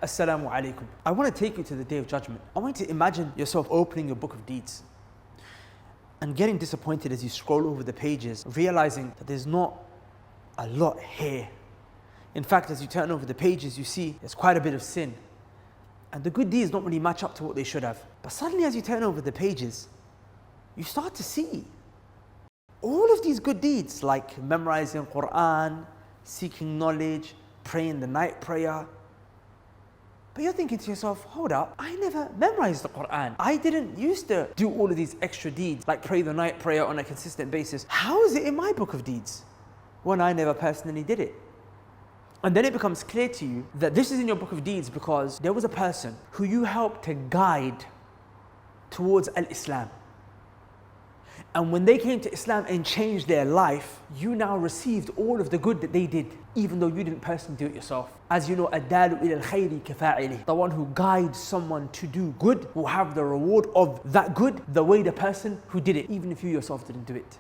Assalamu alaikum. I want to take you to the Day of Judgment. I want you to imagine yourself opening your book of deeds and getting disappointed as you scroll over the pages, realizing that there's not a lot here. In fact, as you turn over the pages, you see there's quite a bit of sin. And the good deeds don't really match up to what they should have. But suddenly as you turn over the pages, you start to see all of these good deeds like memorizing Quran, seeking knowledge, praying the night prayer. But you're thinking to yourself, hold up, I never memorized the Quran. I didn't used to do all of these extra deeds like pray the night prayer on a consistent basis. How is it in my book of deeds when I never personally did it? And then it becomes clear to you that this is in your book of deeds because there was a person who you helped to guide towards al-Islam. And when they came to Islam and changed their life, you now received all of the good that they did, even though you didn't personally do it yourself. As you know, الدال إلى الخير كفاعله. The one who guides someone to do good will have the reward of that good the way the person who did it, even if you yourself didn't do it.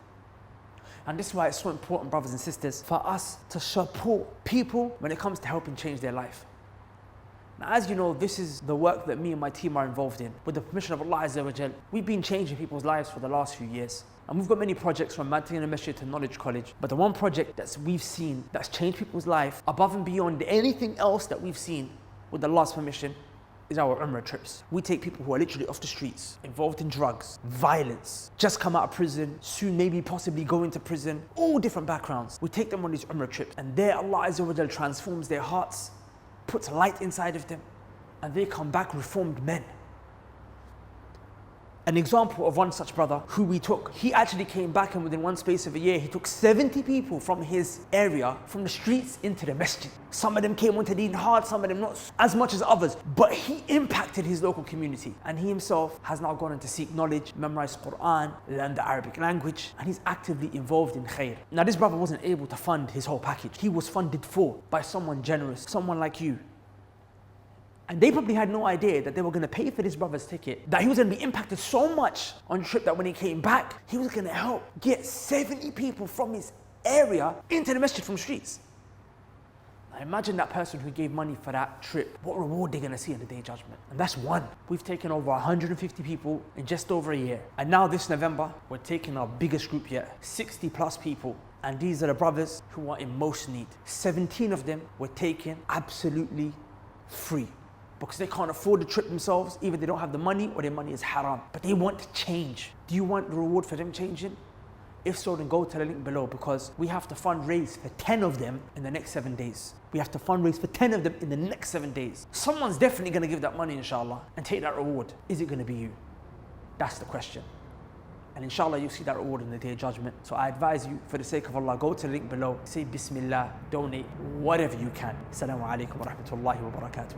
And this is why it's so important, brothers and sisters, for us to support people when it comes to helping change their life. Now, as you know, this is the work that me and my team are involved in. With the permission of Allah Azza wa Jal, we've been changing people's lives for the last few years. And we've got many projects from Madinah Masjid to Knowledge College. But the one project that we've seen that's changed people's life above and beyond anything else that we've seen with Allah's permission is our Umrah trips. We take people who are literally off the streets, involved in drugs, violence, just come out of prison, soon maybe possibly go into prison, all different backgrounds. We take them on these Umrah trips and there Allah Azza wa Jal transforms their hearts, puts light inside of them, and they come back reformed men. An example of one such brother who we took, he actually came back and within one space of a year, he took 70 people from his area, from the streets into the masjid. Some of them came onto Deen hard, some of them not as much as others, but he impacted his local community. And he himself has now gone on to seek knowledge, memorize Quran, learn the Arabic language, and he's actively involved in khair. Now this brother wasn't able to fund his whole package. He was funded for by someone generous, someone like you. And they probably had no idea that they were going to pay for this brother's ticket, that he was going to be impacted so much on the trip that when he came back, he was going to help get 70 people from his area into the masjid from streets. Now imagine that person who gave money for that trip, what reward they're going to see on the Day of Judgment. And that's one. We've taken over 150 people in just over a year. And now this November, we're taking our biggest group yet, 60 plus people. And these are the brothers who are in most need. 17 of them were taken absolutely free, because they can't afford the trip themselves, either they don't have the money or their money is haram. But they want to change. Do you want the reward for them changing? If so, then go to the link below, because we have to fundraise for 10 of them in the next 7 days. We have to fundraise for 10 of them in the next 7 days. Someone's definitely going to give that money, inshallah, and take that reward. Is it going to be you? That's the question. And inshallah, you'll see that reward in the Day of Judgment. So I advise you, for the sake of Allah, go to the link below, say Bismillah, donate whatever you can. Assalamu alaikum wa rahmatullahi wa barakatuh.